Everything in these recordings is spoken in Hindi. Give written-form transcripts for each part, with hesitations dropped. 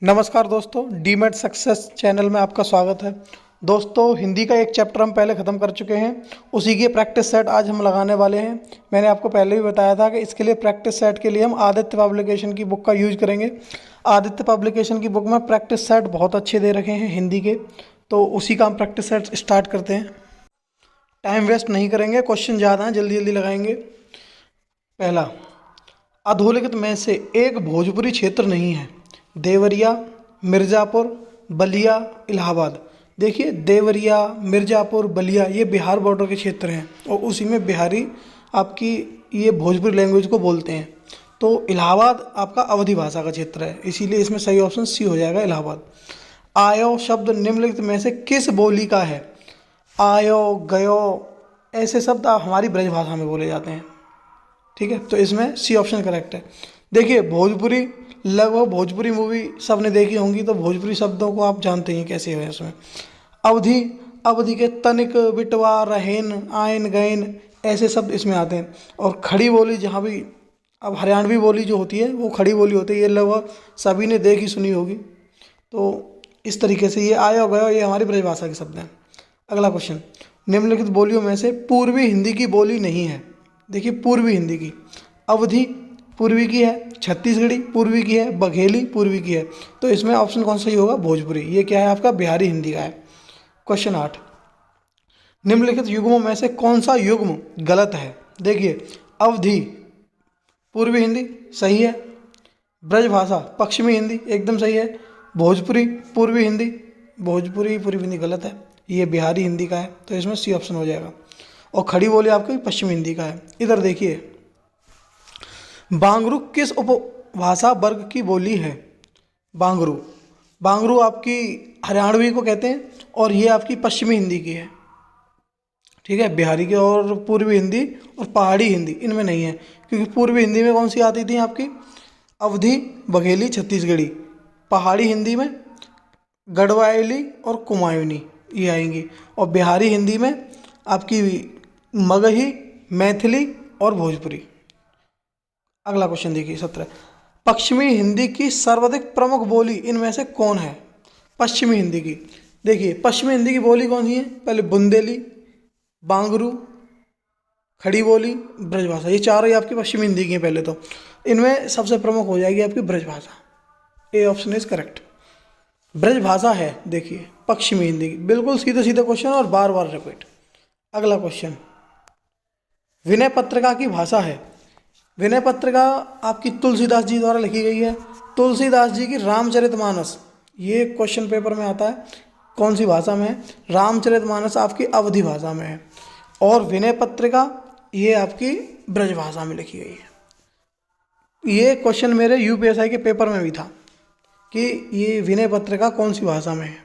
नमस्कार दोस्तों, डीमेट सक्सेस चैनल में आपका स्वागत है। दोस्तों, हिंदी का एक चैप्टर हम पहले ख़त्म कर चुके हैं। उसी की प्रैक्टिस सेट आज हम लगाने वाले हैं। मैंने आपको पहले भी बताया था कि इसके लिए प्रैक्टिस सेट के लिए हम आदित्य पब्लिकेशन की बुक का यूज करेंगे। आदित्य पब्लिकेशन की बुक में प्रैक्टिस सेट बहुत अच्छे दे रखे हैं हिंदी के, तो उसी का हम प्रैक्टिस सेट स्टार्ट करते हैं। टाइम वेस्ट नहीं करेंगे, क्वेश्चन ज़्यादा हैं, जल्दी जल्दी लगाएंगे। पहला, अधोलिखित में से एक भोजपुरी क्षेत्र नहीं है। देवरिया, मिर्ज़ापुर, बलिया, इलाहाबाद। देखिए, देवरिया, मिर्ज़ापुर, बलिया ये बिहार बॉर्डर के क्षेत्र हैं और उसी में बिहारी आपकी ये भोजपुरी लैंग्वेज को बोलते हैं। तो इलाहाबाद आपका अवधी भाषा का क्षेत्र है, इसीलिए इसमें सही ऑप्शन सी हो जाएगा, इलाहाबाद। आयो शब्द निम्नलिखित में से किस बोली का है? आयो, गयो ऐसे शब्द हमारी ब्रज भाषा में बोले जाते हैं। ठीक है, तो इसमें सी ऑप्शन करेक्ट है। देखिए, भोजपुरी लगभग भोजपुरी मूवी सबने देखी होंगी, तो भोजपुरी शब्दों को आप जानते हैं कैसे है उसमें। अवधि, अवधि के तनिक, बिटवा, रहेन, आयन, गैन ऐसे शब्द इसमें आते हैं। और खड़ी बोली, जहाँ भी अब हरियाणवी बोली जो होती है वो खड़ी बोली होती है, ये लगभग सभी ने देखी सुनी होगी। तो इस तरीके से ये आया गया, ये हमारी ब्रजभाषा के शब्द हैं। अगला क्वेश्चन, निम्नलिखित बोलियों में से पूर्वी हिंदी की बोली नहीं है। देखिए, पूर्वी हिंदी की, अवधी पूर्वी की है, छत्तीसगढ़ी पूर्वी की है, बघेली पूर्वी की है। तो इसमें ऑप्शन कौन सा ही होगा? भोजपुरी। ये क्या है आपका? बिहारी हिंदी का है। क्वेश्चन 8, निम्नलिखित युग्मों में से कौन सा युग्म गलत है? देखिए, अवधी पूर्वी हिंदी सही है, ब्रजभाषा पश्चिमी हिंदी एकदम सही है, भोजपुरी पूर्वी हिंदी, भोजपुरी पूर्वी हिंदी गलत है, ये बिहारी हिंदी का है, तो इसमें सी ऑप्शन हो जाएगा। और खड़ी बोली आपकी पश्चिमी हिंदी का है। इधर देखिए, बांगरू किस उपभाषा वर्ग की बोली है? बांगरू, बांगरू आपकी हरियाणवी को कहते हैं और ये आपकी पश्चिमी हिंदी की है। ठीक है, बिहारी की और पूर्वी हिंदी और पहाड़ी हिंदी इनमें नहीं है, क्योंकि पूर्वी हिंदी में कौन सी आती थी आपकी? अवधी, बघेली, छत्तीसगढ़ी। पहाड़ी हिंदी में गढ़वाली और कुमायूनी ये आएंगी। और बिहारी हिंदी में आपकी मगही, मैथिली और भोजपुरी। अगला क्वेश्चन देखिए 17, पश्चिमी हिंदी की सर्वाधिक प्रमुख बोली इनमें से कौन है? पश्चिमी हिंदी की, देखिए पश्चिमी हिंदी की बोली कौन सी है? पहले बुंदेली, बांगरू, खड़ी बोली, ब्रजभाषा, ये चारों ही आपकी पश्चिमी हिंदी की हैं। पहले तो इनमें सबसे प्रमुख हो जाएगी आपकी Brajbhasha. A option is correct, Brajbhasha है। देखिए, पश्चिमी हिंदी की, बिल्कुल सीधे सीधे क्वेश्चन और बार बार रिपीट। अगला क्वेश्चन, विनय पत्रिका की भाषा है। विनय पत्रिका आपकी तुलसीदास जी द्वारा लिखी गई है। तुलसीदास जी की रामचरितमानस, ये क्वेश्चन पेपर में आता है, कौन सी भाषा में है? रामचरितमानस आपकी अवधी भाषा में है। और विनय पत्रिका ये आपकी ब्रजभाषा में लिखी गई है। ये क्वेश्चन मेरे यूपीएसआई के पेपर में भी था कि ये विनय पत्रिका कौन सी भाषा में है।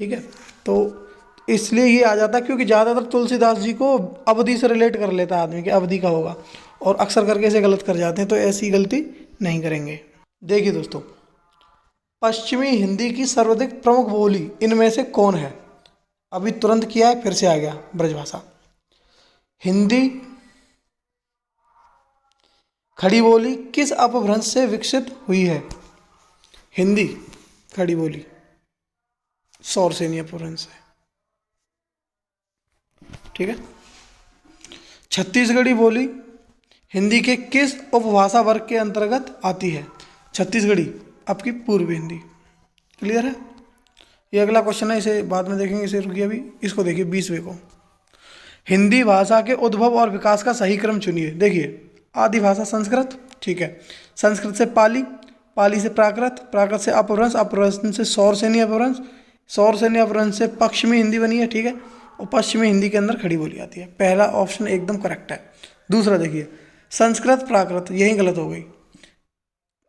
ठीक है, तो इसलिए ये आ जाता है क्योंकि ज़्यादातर तुलसीदास जी को अवधि से रिलेट कर लेता है आदमी कि अवधि का होगा, और अक्सर करके इसे गलत कर जाते हैं, तो ऐसी गलती नहीं करेंगे। देखिए दोस्तों, पश्चिमी हिंदी की सर्वाधिक प्रमुख बोली इनमें से कौन है? अभी तुरंत किया है, फिर से आ गया ब्रजभाषा। हिंदी खड़ी बोली किस अपभ्रंश से विकसित हुई है? हिंदी खड़ी बोली सौरसेनी अपभ्रंश से। ठीक है, छत्तीसगढ़ी बोली हिंदी के किस उपभाषा वर्ग के अंतर्गत आती है? छत्तीसगढ़ी आपकी पूर्वी हिंदी। क्लियर है? ये अगला क्वेश्चन है, इसे बाद में देखेंगे, इसे रुकिए अभी, इसको देखिए 20वें को। हिंदी भाषा के उद्भव और विकास का सही क्रम चुनिए। देखिए, आदि भाषा संस्कृत, ठीक है, संस्कृत से पाली, पाली से प्राकृत, प्राकृत से अपभ्रंश, अपभ्रंश से सौरसेनी अपभ्रंश, सौरसेनी अपभ्रंश से पश्चिमी हिंदी बनी है। ठीक है, और पश्चिमी हिंदी के अंदर खड़ी बोली आती है। पहला ऑप्शन एकदम करेक्ट है। दूसरा देखिए, संस्कृत प्राकृत, यही गलत हो गई।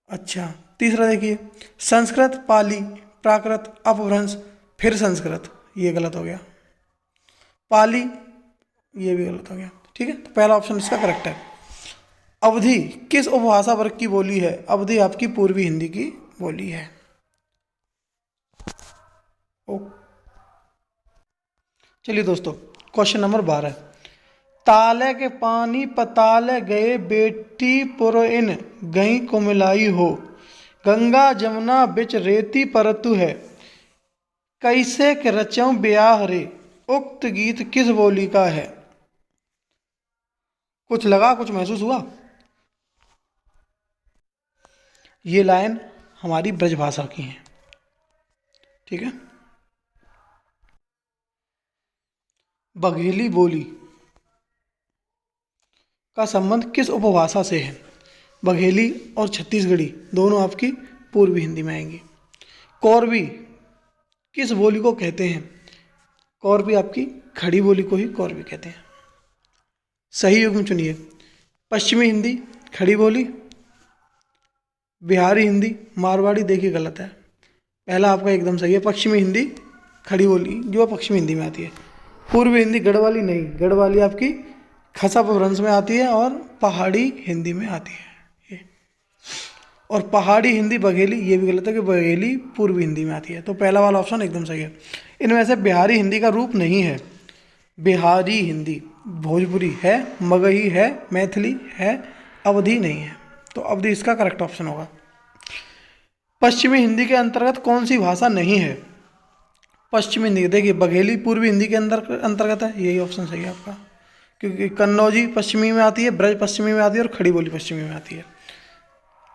अच्छा, तीसरा देखिए, संस्कृत पाली प्राकृत अपभ्रंश फिर संस्कृत, ये गलत हो गया। पाली, ये भी गलत हो गया। ठीक है, तो पहला ऑप्शन इसका करेक्ट है। अवधी किस उपभाषा वर्ग की बोली है? अवधी आपकी पूर्वी हिंदी की बोली है। चलिए दोस्तों, क्वेश्चन नंबर 12, ताले के पानी पताले गए बेटी पुरइन गई को मिलाई हो, गंगा जमुना बिच रेती परतु है, कैसे के रचऊं ब्याह रे, उक्त गीत किस बोली का है। कुछ लगा, कुछ महसूस हुआ? ये लाइन हमारी ब्रजभाषा की है, ठीक है। बघेली बोली का संबंध किस उपभाषा से है? बघेली और छत्तीसगढ़ी दोनों आपकी पूर्वी हिंदी में आएंगी। कौरवी किस बोली को कहते हैं? कौरवी आपकी खड़ी बोली को ही कौरवी कहते हैं। सही युग्म चुनिए। पश्चिमी हिंदी खड़ी बोली, बिहारी हिंदी, मारवाड़ी देखिए गलत है, पहला आपका एकदम सही है। पश्चिमी हिंदी खड़ी बोली जो पश्चिमी हिंदी में आती है। पूर्वी हिंदी गढ़वाली नहीं, गढ़वाली आपकी खसा अपभ्रंश में आती है और पहाड़ी हिंदी में आती है ये। और पहाड़ी हिंदी बघेली, ये भी गलत है कि बघेली पूर्वी हिंदी में आती है, तो पहला वाला ऑप्शन एकदम सही है। इनमें से बिहारी हिंदी का रूप नहीं है। बिहारी हिंदी भोजपुरी है, मगही है, मैथिली है, अवधी नहीं है, तो अवधी इसका करेक्ट ऑप्शन होगा। पश्चिमी हिंदी के अंतर्गत कौन सी भाषा नहीं है? पश्चिमी हिंदी देखिए, बघेली पूर्वी हिंदी के अंतर्गत है, यही ऑप्शन सही है आपका, क्योंकि कन्नौजी पश्चिमी में आती है, ब्रज पश्चिमी में आती है और खड़ी बोली पश्चिमी में आती है।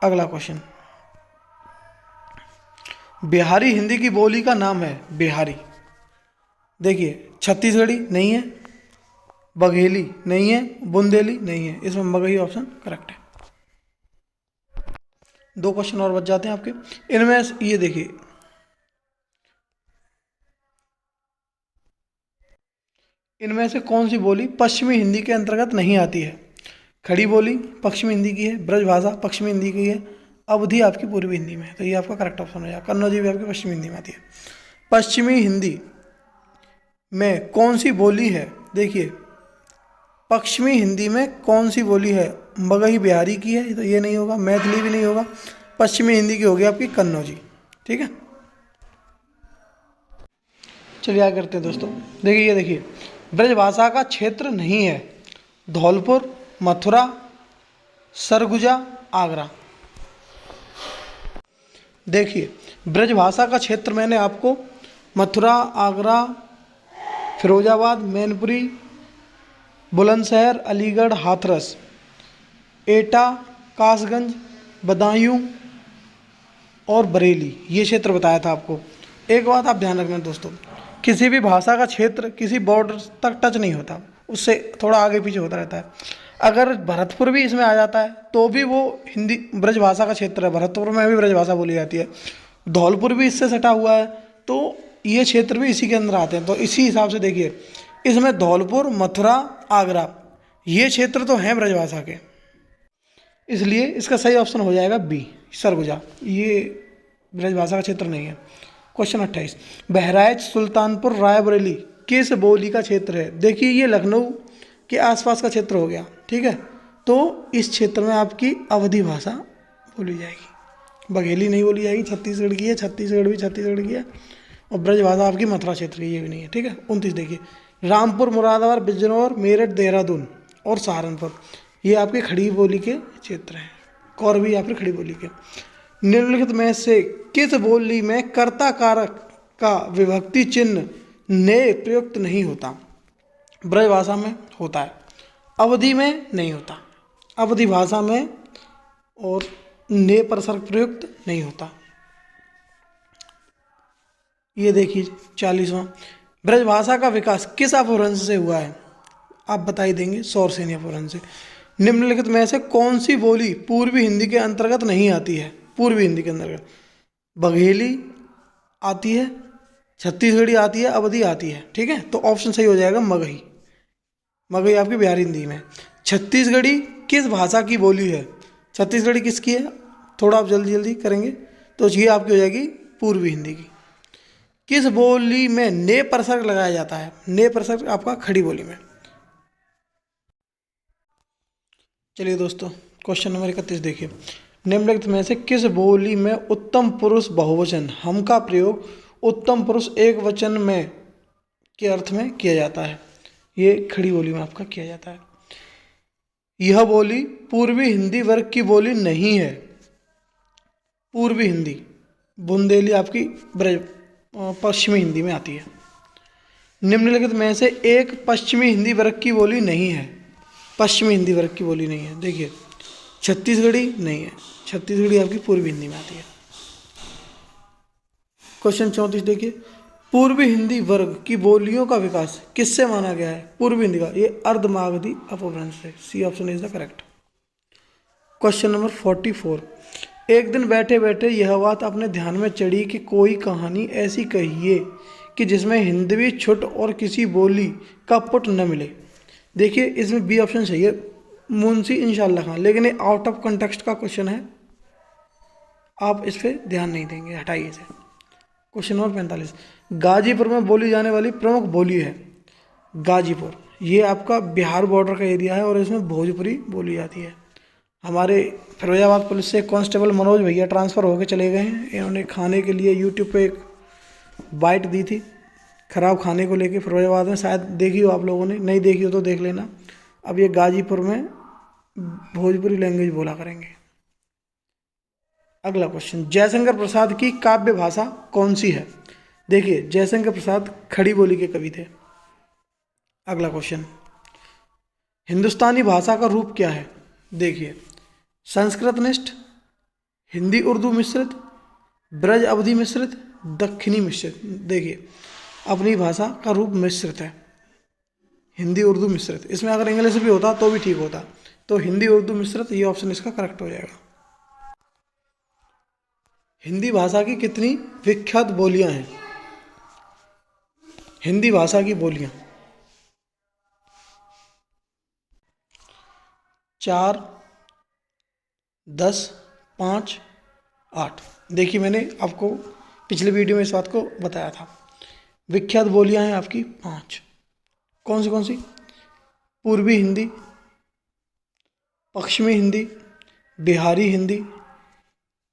अगला क्वेश्चन, बिहारी हिंदी की बोली का नाम है बिहारी। देखिए, छत्तीसगढ़ी नहीं है, बघेली नहीं है, बुंदेली नहीं है, इसमें मगही ऑप्शन करेक्ट है। दो क्वेश्चन और बच जाते हैं आपके। इनमें ये देखिए, इनमें से कौन सी बोली पश्चिमी हिंदी के अंतर्गत नहीं आती है? खड़ी बोली पश्चिमी हिंदी की है, ब्रजभाषा पश्चिमी हिंदी की है, अवधी आपकी पूर्वी हिंदी में है, तो ये आपका करेक्ट ऑप्शन हो जाएगा। कन्नौजी भी आपकी पश्चिमी हिंदी में आती है। पश्चिमी हिंदी में कौन सी बोली है? देखिए, पश्चिमी हिंदी में कौन सी बोली है? मगही बिहारी की है, तो ये नहीं होगा, मैथिली भी नहीं होगा, पश्चिमी हिंदी की होगी आपकी कन्नौजी, ठीक है। चलिए आगे करते हैं दोस्तों। देखिए, ये देखिए, ब्रजभाषा का क्षेत्र नहीं है। धौलपुर, मथुरा, सरगुजा, आगरा। देखिए, ब्रजभाषा का क्षेत्र मैंने आपको मथुरा, आगरा, फिरोजाबाद, मैनपुरी, बुलंदशहर, अलीगढ़, हाथरस, एटा, कासगंज, बदायूं और बरेली, ये क्षेत्र बताया था आपको। एक बात आप ध्यान रखना दोस्तों, किसी भी भाषा का क्षेत्र किसी बॉर्डर तक टच नहीं होता, उससे थोड़ा आगे पीछे होता रहता है। अगर भरतपुर भी इसमें आ जाता है तो भी वो हिंदी ब्रजभाषा का क्षेत्र है, भरतपुर में भी ब्रजभाषा बोली जाती है। धौलपुर भी इससे सटा हुआ है, तो ये क्षेत्र भी इसी के अंदर आते हैं। तो इसी हिसाब से देखिए, इसमें धौलपुर, मथुरा, आगरा, ये क्षेत्र तो हैं ब्रजभाषा के, इसलिए इसका सही ऑप्शन हो जाएगा बी, सरगुजा। ये ब्रजभाषा का क्षेत्र नहीं है। क्वेश्चन 28, बहराइच, सुल्तानपुर, रायबरेली किस बोली का क्षेत्र है? देखिए, ये लखनऊ के आसपास का क्षेत्र हो गया, ठीक है। तो इस क्षेत्र में आपकी अवधी भाषा बोली जाएगी, बघेली नहीं बोली जाएगी। छत्तीसगढ़ की है, छत्तीसगढ़ भी छत्तीसगढ़ की है, और ब्रजभाषा आपकी मथुरा क्षेत्र की, ये भी नहीं है, ठीक है। 29 देखिए, रामपुर, मुरादाबाद, बिजनौर, मेरठ, देहरादून और सहारनपुर, ये आपके खड़ी बोली के क्षेत्र हैं, कौरवी या फिर खड़ी बोली के। निम्नलिखित में से किस बोली में कर्ता कारक का विभक्ति चिन्ह ने प्रयुक्त नहीं होता? ब्रजभाषा में होता है, अवधी में नहीं होता, अवधी भाषा में और ने परसर्ग प्रयुक्त नहीं होता। ये देखिए 40वां, ब्रजभाषा का विकास किस अपभ्रंश से हुआ है? आप बता ही देंगे, सौरसेनी अपभ्रंश से। निम्नलिखित में से कौन सी बोली पूर्वी हिंदी के अंतर्गत नहीं आती है? पूर्वी हिंदी के अंतर्गत बघेली आती है, छत्तीसगढ़ी आती है, अवधी आती है, ठीक है। तो ऑप्शन सही हो जाएगा मगही। मगही आपकी बिहारी हिंदी में। छत्तीसगढ़ी किस भाषा की बोली है? छत्तीसगढ़ी किसकी है? थोड़ा आप जल्दी जल्दी करेंगे तो ये आपकी हो जाएगी पूर्वी हिंदी की। किस बोली में ने परसर्ग लगाया जाता है? ने परसर्ग आपका खड़ी बोली में। चलिए दोस्तों, क्वेश्चन नंबर 31 देखिए, निम्नलिखित में से किस बोली में उत्तम पुरुष बहुवचन हम का प्रयोग उत्तम पुरुष एक वचन में के अर्थ में किया जाता है? ये खड़ी बोली में आपका किया जाता है। यह बोली पूर्वी हिंदी वर्ग की बोली नहीं है। पूर्वी हिंदी, बुंदेली आपकी ब्रज पश्चिमी हिंदी में आती है। निम्नलिखित में से एक पश्चिमी हिंदी वर्ग की बोली नहीं है। पश्चिमी हिंदी वर्ग की बोली नहीं है, देखिए छत्तीसगढ़ी नहीं है, छत्तीसगढ़ी आपकी पूर्वी हिंदी में आती है। क्वेश्चन 34 देखिए, पूर्वी हिंदी वर्ग की बोलियों का विकास किससे माना गया है? पूर्वी हिंदी का, ये अर्धमागधी अपभ्रंश से। C option is the correct. Question number 44, एक दिन बैठे बैठे यह बात अपने ध्यान में चढ़ी कि कोई कहानी ऐसी कहिए कि जिसमें हिंदवी छुट और किसी बोली का पुट न मिले। देखिए इसमें बी ऑप्शन सही है, मुंशी इंशाल्लाह खां, लेकिन ये आउट ऑफ कंटेक्स्ट का क्वेश्चन है, आप इस पर ध्यान नहीं देंगे, हटाइए इसे। क्वेश्चन नंबर 45, गाजीपुर में बोली जाने वाली प्रमुख बोली है। गाजीपुर ये आपका बिहार बॉर्डर का एरिया है और इसमें भोजपुरी बोली जाती है। हमारे फिरोजाबाद पुलिस से कांस्टेबल मनोज भैया ट्रांसफ़र होकर चले गए हैं। इन्होंने खाने के लिए यूट्यूब पे एक बाइट दी थी खराब खाने को लेके फिरोजाबाद में, शायद देखी हो आप लोगों ने, नहीं देखी हो तो देख लेना। अब ये गाजीपुर में भोजपुरी लैंग्वेज बोला करेंगे। अगला क्वेश्चन, जयशंकर प्रसाद की काव्य भाषा कौन सी है? देखिए जयशंकर प्रसाद खड़ी बोली के कवि थे। अगला क्वेश्चन, हिंदुस्तानी भाषा का रूप क्या है? देखिए संस्कृतनिष्ठ, हिंदी उर्दू मिश्रित, ब्रज अवधि मिश्रित, दक्षिणी मिश्रित। देखिए अपनी भाषा का रूप मिश्रित है, हिंदी उर्दू मिश्रित। इसमें अगर इंग्लिश भी होता तो भी ठीक होता, तो हिंदी उर्दू मिश्रित, ये ऑप्शन इसका करेक्ट हो जाएगा। हिंदी भाषा की कितनी विख्यात बोलियां हैं? हिंदी भाषा की बोलियां 4, 10, 5, 8। देखिए मैंने आपको पिछले वीडियो में इस बात को बताया था। विख्यात बोलियां हैं आपकी 5। कौन सी? पूर्वी हिंदी, पश्चिमी हिंदी, बिहारी हिंदी,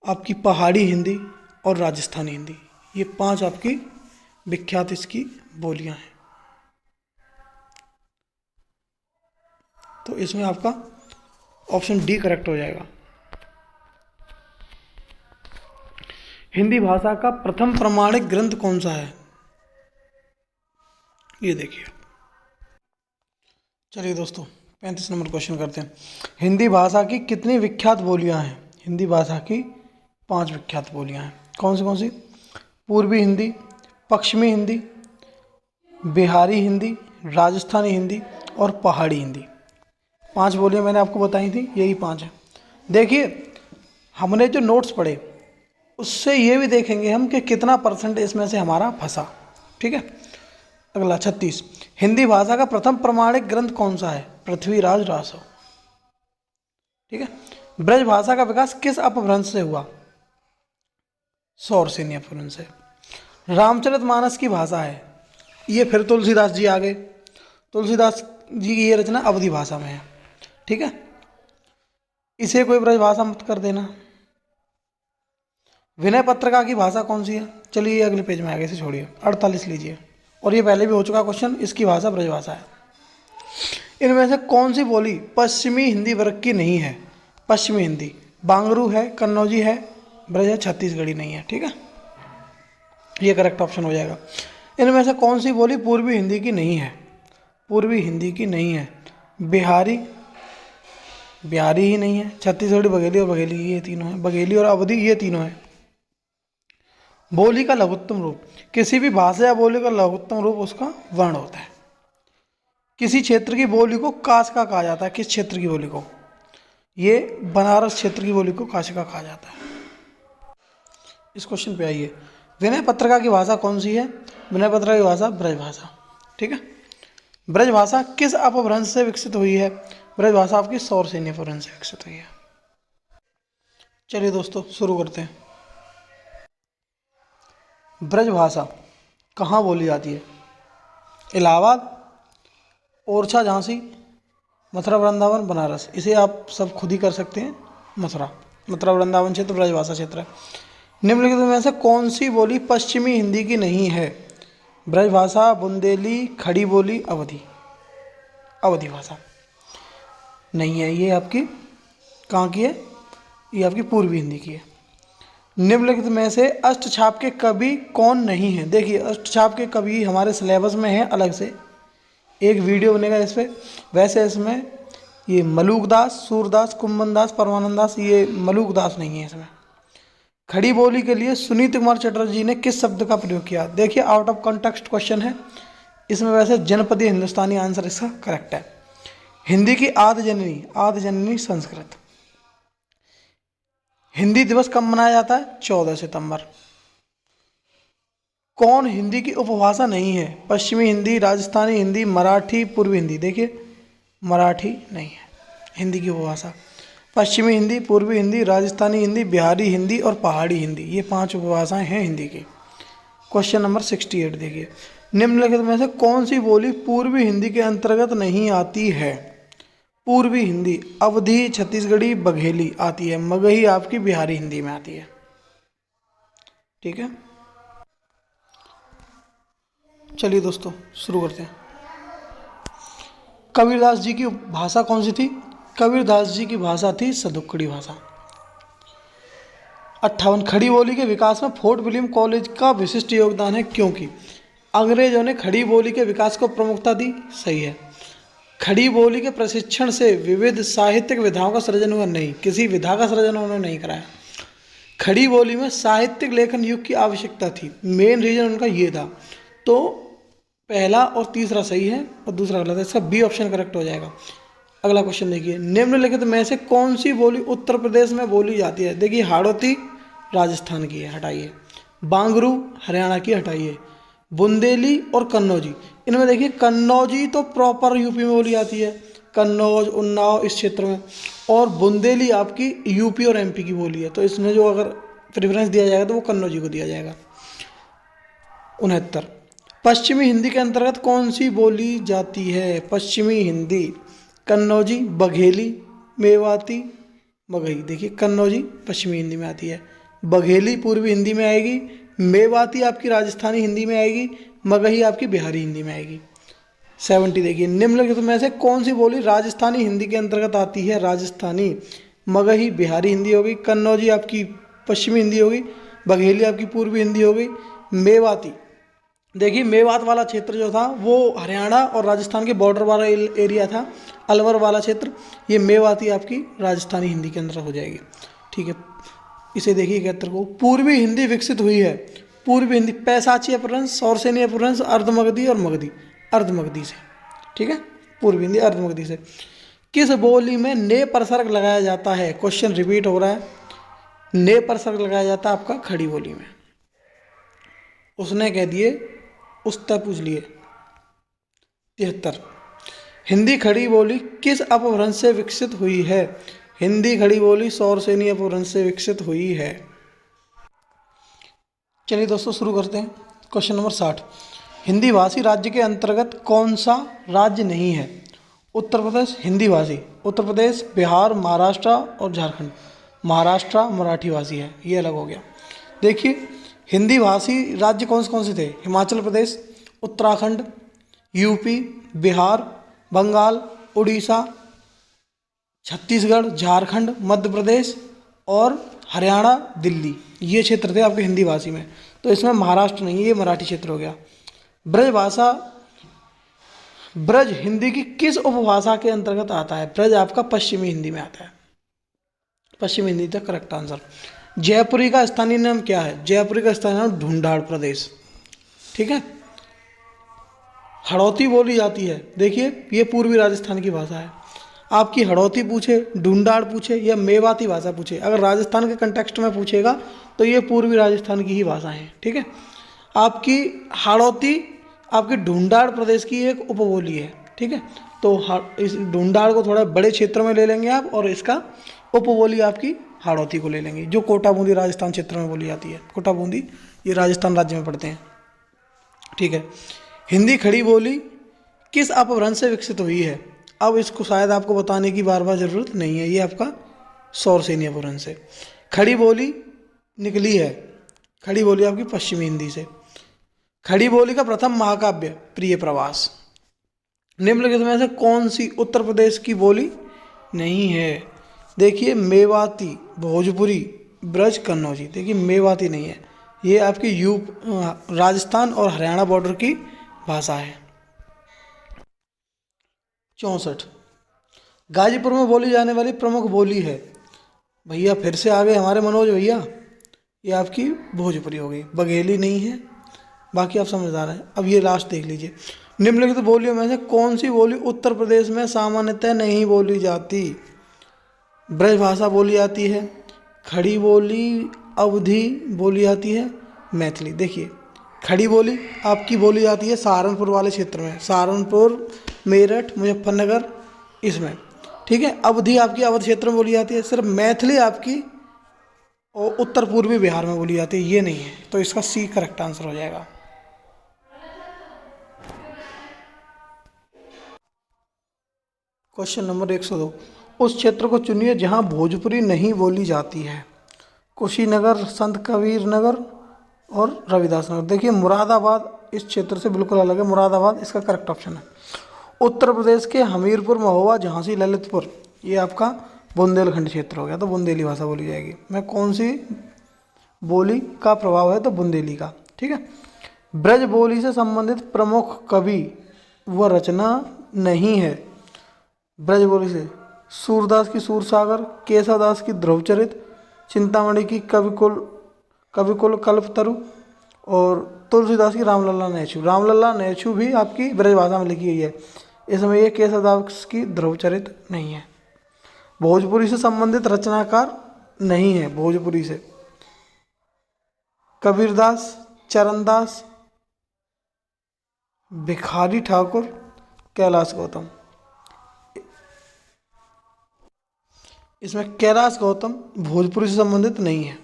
आपकी पहाड़ी हिंदी और राजस्थानी हिंदी। ये 5 आपकी विख्यात इसकी बोलियां हैं। तो इसमें आपका ऑप्शन डी करेक्ट हो जाएगा। हिंदी भाषा का प्रथम प्रमाणिक ग्रंथ कौन सा है? ये देखिए, चलिए दोस्तों 35 नंबर क्वेश्चन करते हैं। हिंदी भाषा की कितनी विख्यात बोलियां हैं? हिंदी भाषा की 5 विख्यात बोलियां हैं। कौन सी? पूर्वी हिंदी, पश्चिमी हिंदी, बिहारी हिंदी, राजस्थानी हिंदी और पहाड़ी हिंदी। 5 बोलियां मैंने आपको बताई थी, यही 5 हैं। देखिए हमने जो नोट्स पढ़े उससे ये भी देखेंगे हम कि कितना परसेंट इसमें से हमारा फंसा। ठीक है। अगला 36, हिंदी भाषा का प्रथम प्रमाणिक ग्रंथ कौन सा है? पृथ्वीराज रासो। ठीक है। ब्रज भाषा का विकास किस अपभ्रंश से हुआ? सौरसेनी अपभ्रंश से। रामचरितमानस की भाषा है, ये फिर तुलसीदास जी आ गए। तुलसीदास जी की ये रचना अवधी भाषा में है। ठीक है, इसे कोई ब्रज भाषा मत कर देना। विनय पत्रिका की भाषा कौन सी है? चलिए अगले पेज में आगे से छोड़िए, 48 लीजिए, और ये पहले भी हो चुका क्वेश्चन। इसकी भाषा ब्रज भाषा है। इनमें से कौन सी बोली पश्चिमी हिंदी वर्ग की नहीं है? पश्चिमी हिंदी बांगरू है, कन्नौजी है, ब्रज है, छत्तीसगढ़ी नहीं है। ठीक है, ये करेक्ट ऑप्शन हो जाएगा। इनमें से कौन सी बोली पूर्वी हिंदी की नहीं है? पूर्वी हिंदी की नहीं है बिहारी, बिहारी ही नहीं है। छत्तीसगढ़ी, बघेली और बघेली, ये तीनों हैं। बघेली और अवधी, ये तीनों हैं। बोली का लघुत्तम रूप, किसी भी भाषा या बोली का लघुत्तम रूप उसका वर्ण होता है। किसी क्षेत्र की बोली को काशिका कहा जाता है। किस क्षेत्र की बोली को? ये बनारस क्षेत्र की बोली को काशिका कहा जाता है। इस क्वेश्चन पे आइए, विनय पत्रिका की भाषा कौन सी है? विनय पत्रिका की भाषा ब्रज भाषा। ठीक है, ब्रज भाषा किस अपभ्रंश से विकसित हुई है? ब्रज भाषा आपकी सौरसेनी अपभ्रंश से विकसित हुई है। चलिए दोस्तों शुरू करते हैं। ब्रज भाषा कहाँ बोली जाती है? इलाहाबाद, ओरछा, झांसी, मथुरा, वृंदावन, बनारस। इसे आप सब खुद ही कर सकते हैं। मथुरा वृंदावन क्षेत्र ब्रज भाषा क्षेत्र है। निम्नलिखित में से कौन सी बोली पश्चिमी हिंदी की नहीं है? ब्रज भाषा, बुंदेली, खड़ी बोली, अवधी। अवधी भाषा नहीं है, ये आपकी कहाँ की है? ये आपकी पूर्वी हिंदी की है। निम्नलिखित में से अष्टछाप के कवि कौन नहीं है? देखिए अष्टछाप के कवि हमारे सिलेबस में है, अलग से एक वीडियो बनेगा इस पे। वैसे इसमें ये मलूकदास, सूरदास, कुंभनदास, परमानंद दास, ये मलूकदास नहीं है इसमें। खड़ी बोली के लिए सुनीत कुमार चटर्जी ने किस शब्द का प्रयोग किया? देखिए आउट ऑफ कॉन्टेक्स्ट क्वेश्चन है इसमें, वैसे जनपदीय हिंदुस्तानी आंसर इसका करेक्ट है। हिंदी की आद्य जननी संस्कृत। हिंदी दिवस कब मनाया जाता है? 14 सितंबर। कौन हिंदी की उपभाषा नहीं है? पश्चिमी हिंदी, राजस्थानी हिंदी, मराठी, पूर्वी हिंदी। देखिए मराठी नहीं है हिंदी की उपभाषा। पश्चिमी हिंदी, पूर्वी हिंदी, राजस्थानी हिंदी, बिहारी हिंदी और पहाड़ी हिंदी, ये 5 उपभाषाएं हैं हिंदी की। क्वेश्चन नंबर 68 देखिए, निम्नलिखित में से कौन सी बोली पूर्वी हिंदी के अंतर्गत नहीं आती है? पूर्वी हिंदी अवधी, छत्तीसगढ़ी, बघेली आती है। मगही आपकी बिहारी हिंदी में आती है। ठीक है, चलिए दोस्तों शुरू करते हैं। कबीरदास जी की भाषा कौन सी थी? कबीरदास जी की भाषा थी सदुक्कड़ी भाषा। 58 खड़ी बोली के विकास में फोर्ट विलियम कॉलेज का विशिष्ट योगदान है, क्योंकि अंग्रेजों ने खड़ी बोली के विकास को प्रमुखता दी। सही है। खड़ी बोली के प्रशिक्षण से विविध साहित्यिक विधाओं का सृजन हुआ। नहीं, किसी विधा का सृजन उन्होंने नहीं कराया। खड़ी बोली में साहित्यिक लेखन युग की आवश्यकता थी, मेन रीजन उनका ये था। तो पहला और तीसरा सही है और दूसरा गलत है, इसका बी ऑप्शन करेक्ट हो जाएगा। अगला क्वेश्चन देखिए, निम्नलिखित में से कौन सी बोली उत्तर प्रदेश में बोली जाती है? देखिए हाड़ौती राजस्थान की है, हटाइए। बांगरू हरियाणा की, हटाइए। बुंदेली और कन्नौजी, इनमें देखिए कन्नौजी तो प्रॉपर यूपी में बोली जाती है, कन्नौज, उन्नाव इस क्षेत्र में, और बुंदेली आपकी यूपी और एमपी की बोली है। तो इसमें जो अगर प्रेफरेंस दिया जाएगा तो वो कन्नौजी को दिया जाएगा। 69 पश्चिमी हिंदी के अंतर्गत कौन सी बोली जाती है? पश्चिमी हिंदी कन्नौजी, बघेली, मेवाती, मगही। देखिए कन्नौजी पश्चिमी हिंदी में आती है, बघेली पूर्वी हिंदी में आएगी, मेवाती आपकी राजस्थानी हिंदी में आएगी, मगही आपकी बिहारी हिंदी में आएगी। 70 देखिए, निम्नलिखित में से कौन सी बोली राजस्थानी हिंदी के अंतर्गत आती है? राजस्थानी, मगही बिहारी हिंदी होगी, कन्नौजी आपकी पश्चिमी हिंदी होगी, बघेली आपकी पूर्वी हिंदी होगी, मेवाती। देखिए मेवात वाला क्षेत्र जो था वो हरियाणा और राजस्थान के बॉर्डर वाला एरिया था, अलवर वाला क्षेत्र, ये मेवाती आपकी राजस्थानी हिंदी के अंदर हो जाएगी। ठीक है, इसे देखिए 71 को, पूर्वी हिंदी विकसित हुई है। पूर्वी हिंदी पैसाची अपभ्रंश, सौरसेनी अपभ्रंश, अर्धमगधी और मगधी, अर्धमगधी से। ठीक है, पूर्वी हिंदी अर्धमगधी से। किस बोली में ने परसर्ग लगाया जाता है? क्वेश्चन रिपीट हो रहा है। ने परसर्ग लगाया जाता है आपका खड़ी बोली में। उसने कह दिए, उस तक पूछ लिए। 73 हिंदी खड़ी बोली किस अपभ्रंश से विकसित हुई है? हिंदी खड़ी बोली सौरसेनी अपभ्रंश से विकसित हुई है। चलिए दोस्तों शुरू करते हैं। क्वेश्चन नंबर 60 हिंदी भाषी राज्य के अंतर्गत कौन सा राज्य नहीं है? उत्तर प्रदेश हिंदी भाषी, उत्तर प्रदेश, बिहार, महाराष्ट्र और झारखंड। महाराष्ट्र मराठी भाषी है, ये अलग हो गया। देखिए हिंदी भाषी राज्य कौन से थे? हिमाचल प्रदेश, उत्तराखंड, यूपी, बिहार, बंगाल, उड़ीसा, छत्तीसगढ़, झारखंड, मध्य प्रदेश और हरियाणा, दिल्ली, ये क्षेत्र थे आपके हिंदी भाषी में। तो इसमें महाराष्ट्र नहीं, ये मराठी क्षेत्र हो गया। ब्रज भाषा, ब्रज हिंदी की किस उपभाषा के अंतर्गत आता है? ब्रज आपका पश्चिमी हिंदी में आता है, पश्चिमी हिंदी तक करेक्ट आंसर। जयपुरी का स्थानीय नाम क्या है? जयपुरी का स्थानीय नाम ढूंढाड़ प्रदेश। ठीक है, हड़ौती बोली जाती है। देखिए ये पूर्वी राजस्थान की भाषा है। आपकी हड़ौती पूछे, ढूंढाड़ पूछे या मेवाती भाषा पूछे, अगर राजस्थान के कंटेक्स्ट में पूछेगा तो ये पूर्वी राजस्थान की ही भाषा है। ठीक है, आपकी हड़ौती आपकी ढूंढाड़ प्रदेश की एक उपबोली है। ठीक है, तो इस ढूंढाड़ को थोड़ा बड़े क्षेत्र में ले लेंगे आप, और इसका उपबोली आपकी हाड़ौती को ले लेंगे, जो कोटा बूंदी राजस्थान क्षेत्र में बोली जाती है। कोटा बूंदी ये राजस्थान राज्य में पड़ते हैं। ठीक है, हिंदी खड़ी बोली किस अपभ्रंश से विकसित हुई है? अब इसको शायद आपको बताने की बार बार ज़रूरत नहीं है, ये आपका सौरसेनी अपभ्रंश से खड़ी बोली निकली है। खड़ी बोली आपकी पश्चिमी हिंदी से। खड़ी बोली का प्रथम महाकाव्य प्रिय प्रवास। निम्नलिखित में से कौन सी उत्तर प्रदेश की बोली नहीं है? देखिए मेवाती, भोजपुरी, ब्रज कन्नौजी। देखिए मेवाती नहीं है, ये आपकी राजस्थान और हरियाणा बॉर्डर की भाषा है। 64, गाजीपुर में बोली जाने वाली प्रमुख बोली है। भैया फिर से आ गए हमारे मनोज भैया, ये आपकी भोजपुरी हो गई, बघेली नहीं है, बाकी आप समझदार हैं। अब ये लास्ट देख लीजिए, निम्नलिखित बोलियों में से कौन सी बोली उत्तर प्रदेश में सामान्यतः नहीं बोली जाती। ब्रज भाषा बोली जाती है, खड़ी बोली, अवधी बोली जाती है, मैथिली। देखिए खड़ी बोली आपकी बोली जाती है सहारनपुर वाले क्षेत्र में, सहारनपुर, मेरठ, मुजफ्फरनगर, इसमें, ठीक है। अवधी आपकी अवध क्षेत्र में बोली जाती है। सिर्फ मैथिली आपकी और उत्तर पूर्वी बिहार में बोली जाती है, ये नहीं है। तो इसका सी करेक्ट आंसर हो जाएगा। क्वेश्चन नंबर 102, उस क्षेत्र को चुनिए जहां भोजपुरी नहीं बोली जाती है। कुशीनगर, संत कबीर नगर और रविदास नगर। देखिए मुरादाबाद इस क्षेत्र से बिल्कुल अलग है, मुरादाबाद इसका करेक्ट ऑप्शन है। उत्तर प्रदेश के हमीरपुर, महोबा, झांसी, ललितपुर, ये आपका बुंदेलखंड क्षेत्र हो गया, तो बुंदेली भाषा बोली जाएगी। मैं कौन सी बोली का प्रभाव है, तो बुंदेली का, ठीक है। ब्रज बोली से संबंधित प्रमुख कवि व रचना नहीं है। ब्रज बोली से सूरदास की सूरसागर, केशवदास की ध्रुवचरित, चिंतामणि की कविकुल कल्पतरु और तुलसीदास की रामलला नेछू। रामलला नेछू भी आपकी ब्रज भाषा में लिखी गई है, इसमें ये केशवदास की ध्रुवचरित नहीं है। भोजपुरी से संबंधित रचनाकार नहीं है, भोजपुरी से कबीरदास, चरणदास, भिखारी ठाकुर, कैलाश गौतम। इसमें कैलाश गौतम भोजपुरी से संबंधित नहीं है।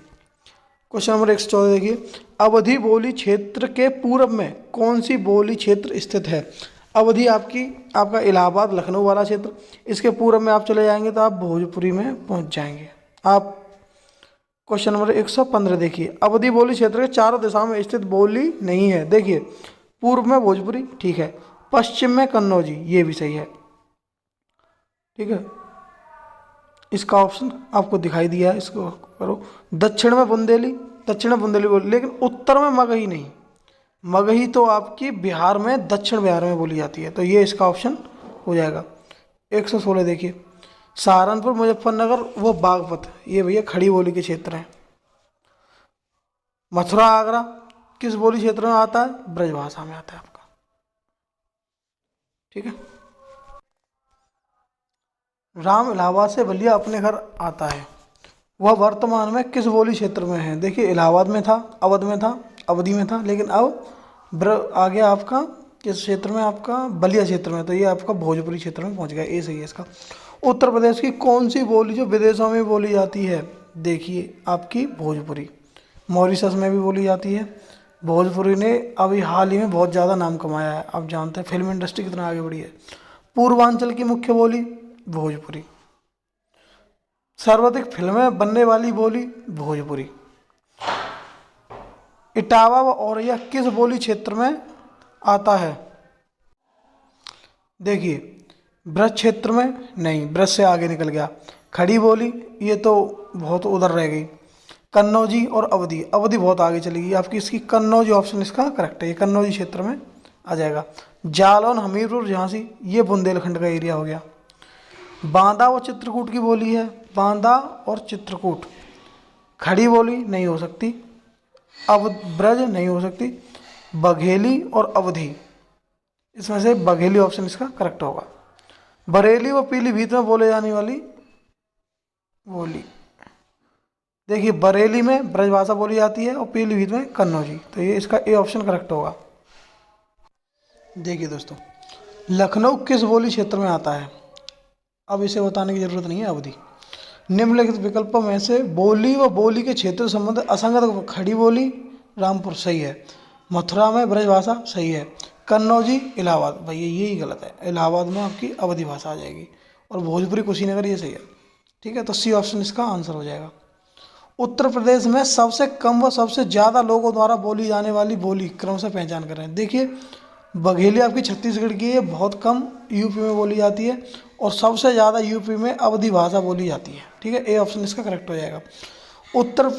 क्वेश्चन नंबर 114 देखिए, अवधी बोली क्षेत्र के पूर्व में कौन सी बोली क्षेत्र स्थित है। अवधी आपका इलाहाबाद, लखनऊ वाला क्षेत्र, इसके पूर्व में आप चले जाएंगे तो आप भोजपुरी में पहुंच जाएंगे आप। क्वेश्चन नंबर 115 देखिए, अवधी बोली क्षेत्र के चारों दिशाओं में स्थित बोली नहीं है। देखिए पूर्व में भोजपुरी, ठीक है, पश्चिम में कन्नौजी, ये भी सही है, ठीक है, इसका ऑप्शन आपको दिखाई दिया है, इसको करो। दक्षिण में बुंदेली, दक्षिण में बुंदेली बोली, लेकिन उत्तर में मगही नहीं। मगही तो आपकी बिहार में, दक्षिण बिहार में बोली जाती है, तो ये इसका ऑप्शन हो जाएगा। 116 देखिए, सहारनपुर, मुजफ्फरनगर वो बागपत, ये भैया खड़ी बोली के क्षेत्र हैं। मथुरा, आगरा किस बोली क्षेत्र में आता है, ब्रजभाषा में आता है आपका, ठीक है। राम इलाहाबाद से बलिया अपने घर आता है, वह वर्तमान में किस बोली क्षेत्र में है। देखिए इलाहाबाद में था, अवध में था, अवधि में था, लेकिन अब आ गया आपका किस क्षेत्र में, आपका बलिया क्षेत्र में, तो ये आपका भोजपुरी क्षेत्र में पहुंच गया, ये सही है इसका। उत्तर प्रदेश की कौन सी बोली जो विदेशों में बोली जाती है। देखिए आपकी भोजपुरी, मॉरिशस में भी बोली जाती है। भोजपुरी ने अभी हाल ही में बहुत ज़्यादा नाम कमाया है, आप जानते हैं फिल्म इंडस्ट्री कितना आगे बढ़ी है। पूर्वांचल की मुख्य बोली भोजपुरी, सर्वाधिक फिल्में बनने वाली बोली भोजपुरी। इटावा व औरैया किस बोली क्षेत्र में आता है। देखिए ब्रज क्षेत्र में नहीं, ब्रज से आगे निकल गया। खड़ी बोली ये तो बहुत उधर रह गई। कन्नौजी और अवधी, अवधी बहुत आगे चली गई आपकी, इसकी कन्नौजी ऑप्शन इसका करेक्ट है, ये कन्नौजी क्षेत्र में आ जाएगा। जालौन, हमीरपुर, झांसी ये बुंदेलखंड का एरिया हो गया। बांदा व चित्रकूट की बोली है, बांदा और चित्रकूट। खड़ी बोली नहीं हो सकती, अब ब्रज नहीं हो सकती, बघेली और अवधी, इसमें से बघेली ऑप्शन इसका करेक्ट होगा। बरेली व पीलीभीत में बोले जाने वाली बोली, देखिए बरेली में ब्रजभाषा बोली जाती है और पीलीभीत में कन्नौजी, तो ये इसका ए ऑप्शन करेक्ट होगा। देखिए दोस्तों, लखनऊ किस बोली क्षेत्र में आता है। अब इसे बताने की जरूरत नहीं है, अवधि। निम्नलिखित विकल्पों में से बोली व बोली के क्षेत्र संबंध असंगत। खड़ी बोली रामपुर सही है, मथुरा में ब्रजभाषा सही है, कन्नौजी इलाहाबाद, भैया यही गलत है, इलाहाबाद में आपकी अवधि भाषा आ जाएगी, और भोजपुरी कुशीनगर ये सही है, ठीक है। तो सी ऑप्शन इसका आंसर हो जाएगा। उत्तर प्रदेश में सबसे कम व सबसे ज़्यादा लोगों द्वारा बोली जाने वाली बोली क्रमशः पहचान करें। देखिए बघेली आपकी छत्तीसगढ़ की है, बहुत कम यूपी में बोली जाती है, और सबसे ज़्यादा यूपी में अवधि भाषा बोली जाती है, ठीक है। ए ऑप्शन इसका करेक्ट हो जाएगा। उत्तर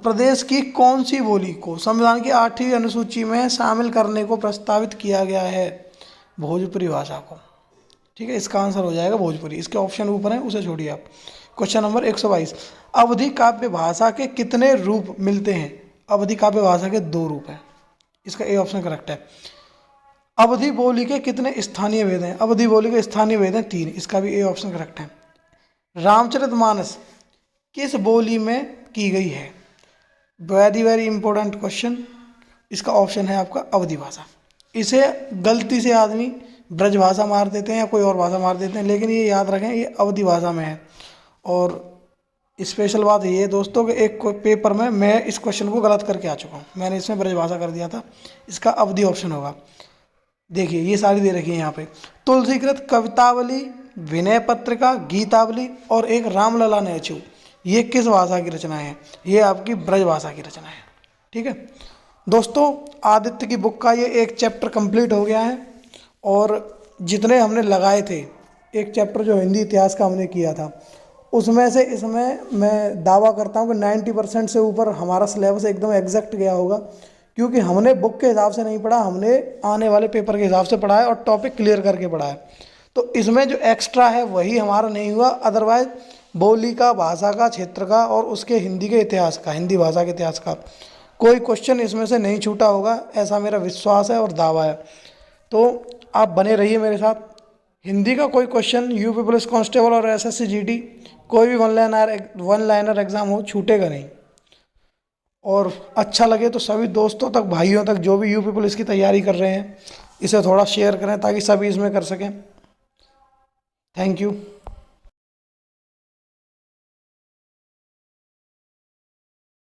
प्रदेश की कौन सी बोली को संविधान की 8वीं अनुसूची में शामिल करने को प्रस्तावित किया गया है? भोजपुरी भाषा को। ठीक है, इसका आंसर हो जाएगा भोजपुरी। इसके ऑप्शन ऊपर है, उसे छोड़िए आप। क्वेश्चन नंबर 122, अवधि काव्य भाषा के कितने रूप मिलते हैं? अवधि काव्य भाषा के 2 रूप हैं। इसका ए ऑप्शन करेक्ट है। अवधि बोली के कितने स्थानीय भेद हैं? अवधि बोली के स्थानीय भेद हैं 3। इसका भी ए ऑप्शन करेक्ट है। रामचरितमानस किस बोली में की गई है? Very very important question. इसका ऑप्शन है आपका अवधि भाषा। इसे गलती से आदमी ब्रजभाषा मार देते हैं या कोई और भाषा मार देते हैं, लेकिन ये याद रखें ये अवधि भाषा में है। और स्पेशल बात ये है दोस्तों कि एक पेपर में मैं इस क्वेश्चन को गलत करके आ चुका हूँ, मैंने इसमें ब्रजभाषा कर दिया था। इसका अवधि ऑप्शन होगा। देखिए ये सारी दे रखी है यहाँ पे, तुलसीकृत, कवितावली, विनय पत्रिका, गीतावली और एक रामलला नेचू, ये किस भाषा की रचना है? ये आपकी ब्रजभाषा की रचना है। ठीक है दोस्तों, आदित्य की बुक का ये एक चैप्टर कंप्लीट हो गया है। और जितने हमने लगाए थे, एक चैप्टर जो हिंदी इतिहास का हमने किया था, उसमें से इसमें मैं दावा करता हूँ कि 90% से ऊपर हमारा सिलेबस एकदम एग्जैक्ट गया होगा, क्योंकि हमने बुक के हिसाब से नहीं पढ़ा, हमने आने वाले पेपर के हिसाब से पढ़ा है और टॉपिक क्लियर करके पढ़ा है। तो इसमें जो एक्स्ट्रा है वही हमारा नहीं हुआ, अदरवाइज बोली का, भाषा का, क्षेत्र का और उसके हिंदी के इतिहास का, हिंदी भाषा के इतिहास का कोई क्वेश्चन इसमें से नहीं छूटा होगा, ऐसा मेरा विश्वास है और दावा है। तो आप बने रहिए मेरे साथ। हिंदी का कोई क्वेश्चन, यूपी पुलिस कांस्टेबल और एसएससी जीडी, कोई भी वन लाइनर एग्ज़ाम हो, छूटेगा नहीं। और अच्छा लगे तो सभी दोस्तों तक, भाइयों तक, जो भी यूपी पुलिस की तैयारी कर रहे हैं, इसे थोड़ा शेयर करें ताकि सभी इसमें कर सकें। Thank you.